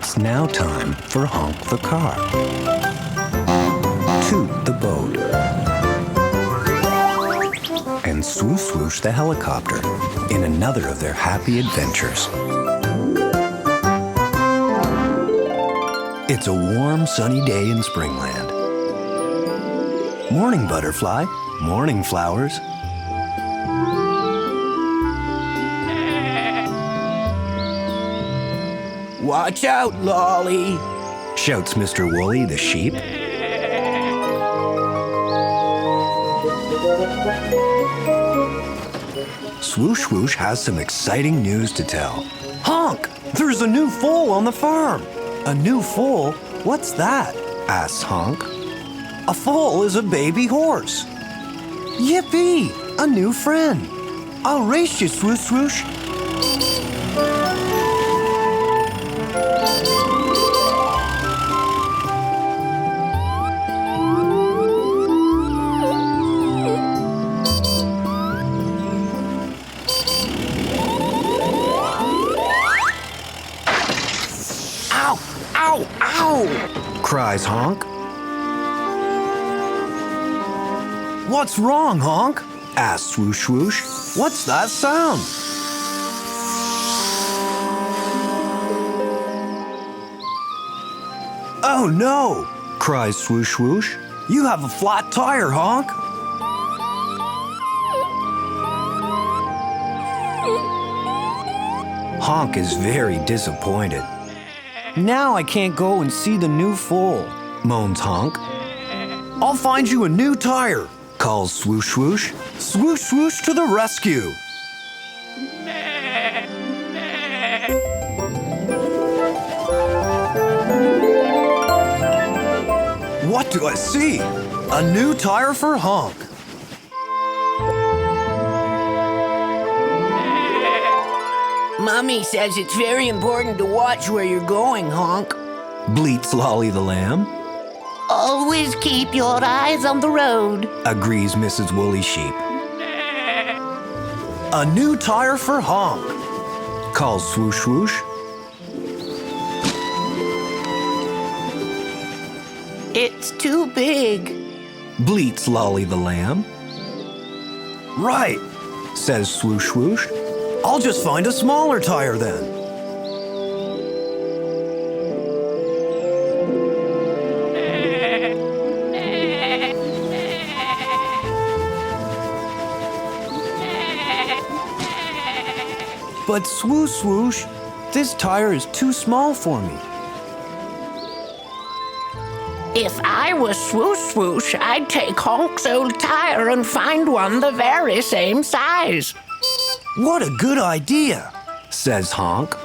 It's now time for Honk the car, Toot the boat, and Swoosh Swoosh the helicopter in another of their happy adventures. It's a warm, sunny day in Springland. Morning, butterfly. Morning, flowers. Watch out, Lolly, shouts Mr. Woolly the sheep. Swoosh Swoosh has some exciting news to tell. Honk! There's a new foal on the farm! A new foal? What's that? asks Honk. A foal is a baby horse. Yippee! A new friend. I'll race you, Swoosh Swoosh. Ow! Ow! Ow! cries Honk. What's wrong, Honk? asks Swoosh Swoosh. What's that sound? Oh no! cries Swoosh Swoosh. You have a flat tire, Honk. Honk is very disappointed. Now I can't go and see the new foal, moans Honk. I'll find you a new tire, calls Swoosh Swoosh. Swoosh Swoosh to the rescue. What do I see? A new tire for Honk. Mommy says it's very important to watch where you're going, Honk. Bleats Lolly the lamb. Always keep your eyes on the road, agrees Mrs. Woolly Sheep. A new tire for Honk, calls Swoosh Swoosh. It's too big, bleats Lolly the lamb. Right, says Swoosh Swoosh. I'll just find a smaller tire then. But Swoosh Swoosh, this tire is too small for me. If I was Swoosh Swoosh, I'd take Honk's old tire and find one the very same size. What a good idea, says Honk.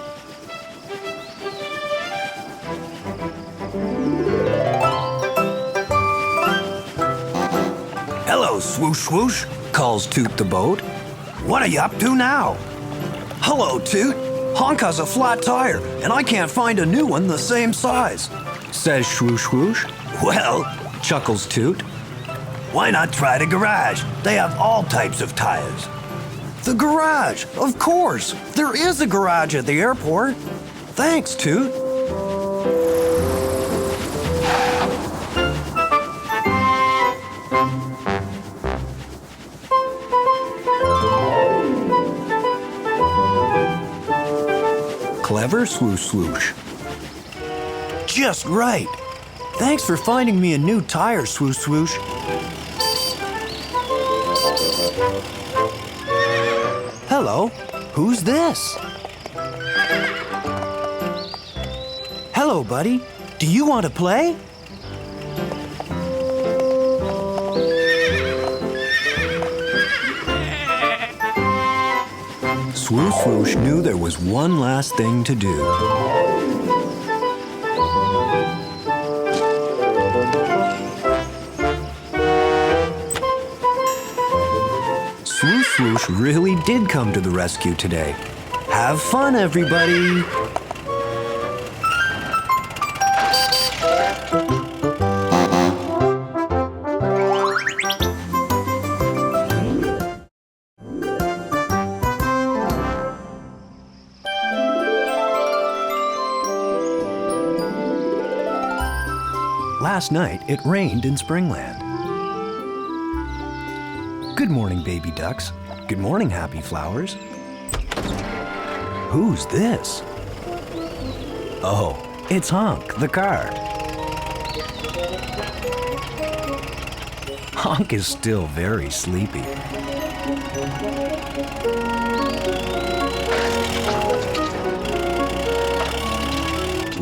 Hello, Swoosh Swoosh, calls Toot the boat. What are you up to now? Hello, Toot. Honk has a flat tire, and I can't find a new one the same size, says Swoosh Swoosh. Well, chuckles Toot, why not try the garage? They have all types of tires. The garage, of course. There is a garage at the airport. Thanks, Toot. Clever, Swoosh Swoosh. Just right. Thanks for finding me a new tire, Swoosh Swoosh. Hello, who's this? Hello, buddy. Do you want to play? Swoosh Swoosh knew there was one last thing to do. Swoosh Swoosh really did come to the rescue today. Have fun, everybody! Last night, it rained in Springland. Good morning, baby ducks. Good morning, happy flowers. Who's this? Oh, it's Honk, the car. Honk is still very sleepy.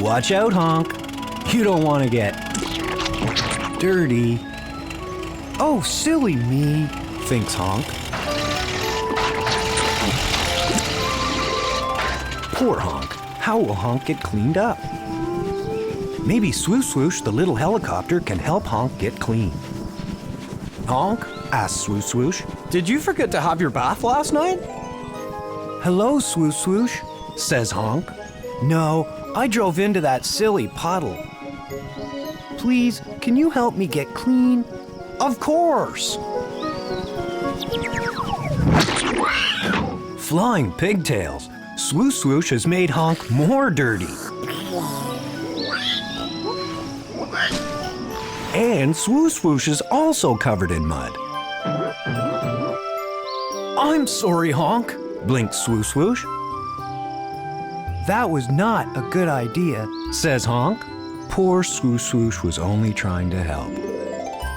Watch out, Honk. You don't want to get dirty. Oh, silly me, thinks Honk. Poor Honk. How will Honk get cleaned up? Maybe Swoosh Swoosh, the little helicopter, can help Honk get clean. Honk, asks Swoosh Swoosh, Did you forget to have your bath last night? hello, Swoosh Swoosh, says Honk. No, I drove into that silly puddle. Please, can you help me get clean? Of course! Flying pigtails. Swoosh Swoosh has made Honk more dirty. And Swoosh Swoosh is also covered in mud. I'm sorry, Honk, blinks Swoosh Swoosh. That was not a good idea, says Honk. Poor Swoosh Swoosh was only trying to help.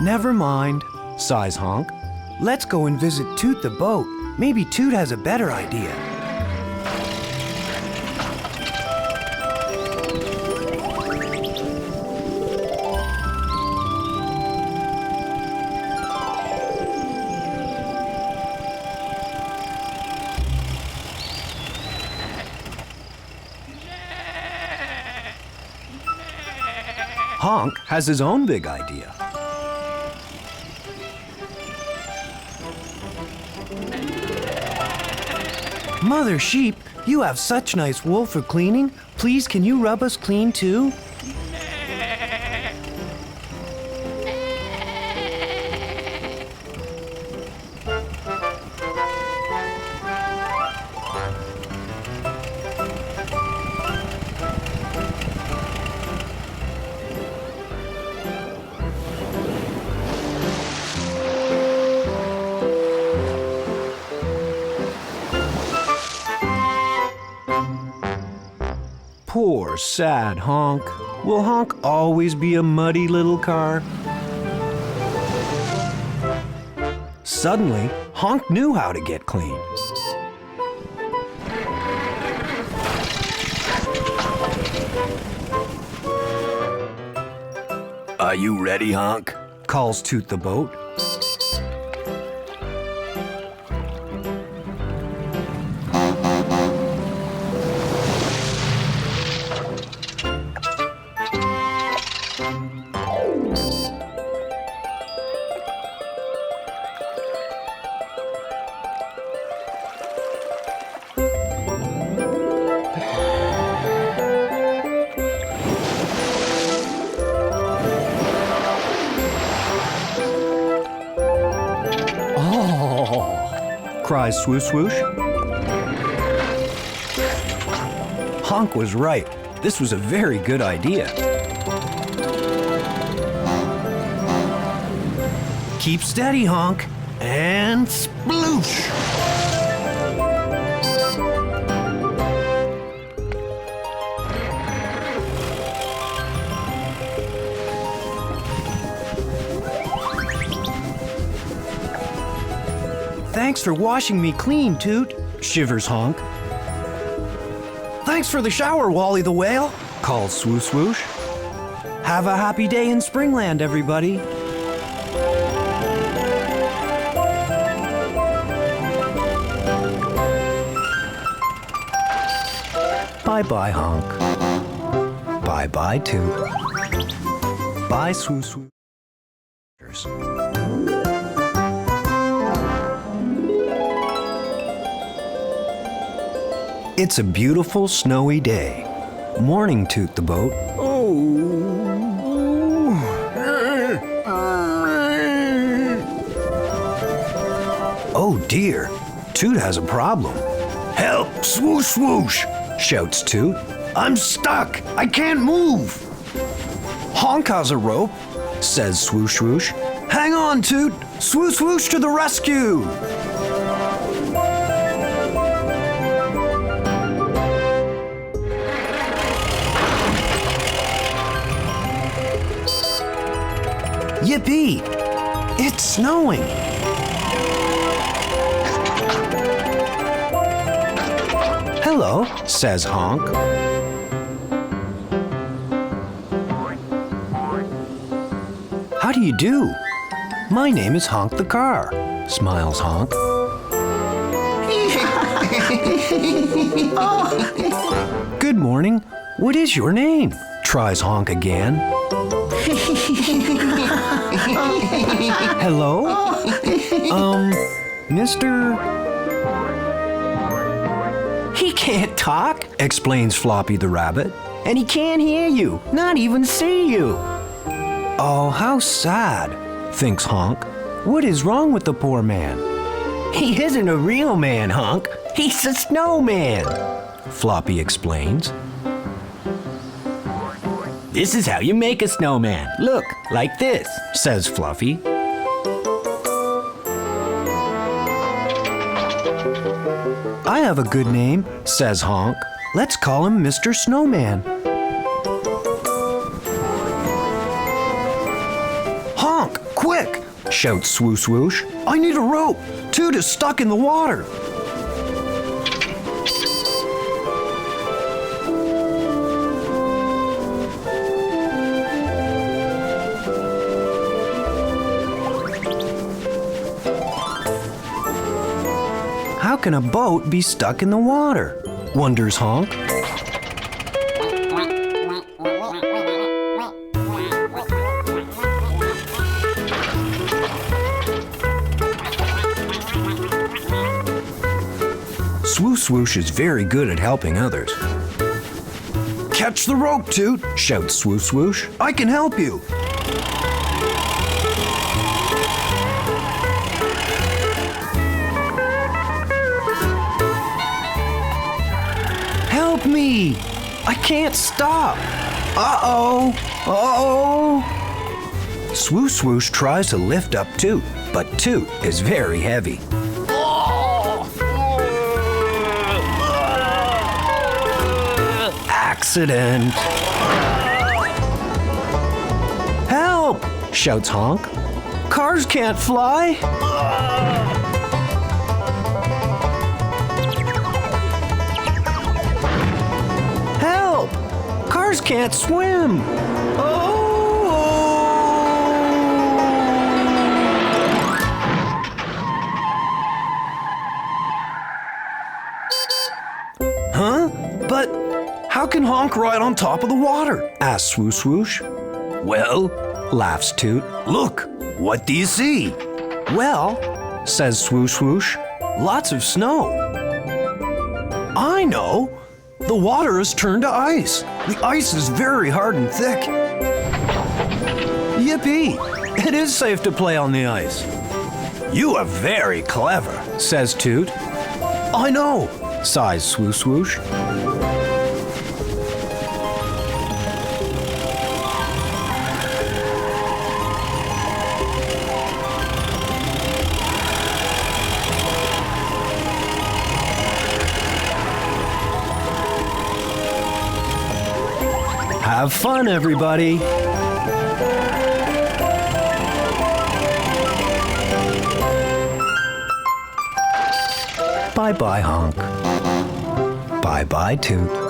Never mind, sighs Honk. Let's go and visit Toot the Boat. Maybe Toot has a better idea. Honk has his own big idea. Mother Sheep, you have such nice wool for cleaning. Please, can you rub us clean too? Poor, sad Honk. Will Honk always be a muddy little car? Suddenly, Honk knew how to get clean. Are you ready, Honk? Calls Toot the Boat. Cries Swoosh Swoosh. Honk was right. This was a very good idea. Keep steady, Honk, and sploosh! Thanks for washing me clean, Toot, shivers Honk. Thanks for the shower, Wally the Whale, calls Swoosh Swoosh. Have a happy day in Springland, everybody. Bye-bye, Honk. Bye-bye, Toot. Bye, Swoosh Swoosh. It's a beautiful snowy day. Morning, Toot the Boat. Oh dear, Toot has a problem. Help, Swoosh Swoosh, shouts Toot. I'm stuck, I can't move. Honk has a rope, says Swoosh Swoosh. Hang on, Toot! Swoosh Swoosh to the rescue! Yippee! It's snowing! Hello, says Honk. How do you do? My name is Honk the car, smiles Honk. Good morning. What is your name? Tries Honk again. Hello? Mr. He can't talk, explains Floppy the rabbit. And he can't hear you, not even see you. Oh, how sad, thinks Honk. What is wrong with the poor man? He isn't a real man, Honk. He's a snowman, Floppy explains. This is how you make a snowman. Look, like this, says Fluffy. I have a good name, says Honk. Let's call him Mr. Snowman. Honk, quick, shouts Swoosh Swoosh. I need a rope. Toot is stuck in the water. How can a boat be stuck in the water? Wonders Honk. Swoosh Swoosh is very good at helping others. Catch the rope, Toot, shouts Swoosh Swoosh. I can help you. Help me! I can't stop! Uh-oh! Uh-oh! Swoosh Swoosh tries to lift up Toot, but Toot is very heavy. Accident! Help! Shouts Honk. Cars can't fly! Help! Cars can't swim! Oh! Huh? But how can Honk ride on top of the water? Asks Swoosh Swoosh. Well, laughs Toot. Look, what do you see? Well, says Swoosh Swoosh, lots of snow. I know. The water has turned to ice. The ice is very hard and thick. Yippee! It is safe to play on the ice. You are very clever, says Toot. I know, sighs Swoosh Swoosh. Have fun, everybody! Bye-bye, Honk. Bye-bye, Toot.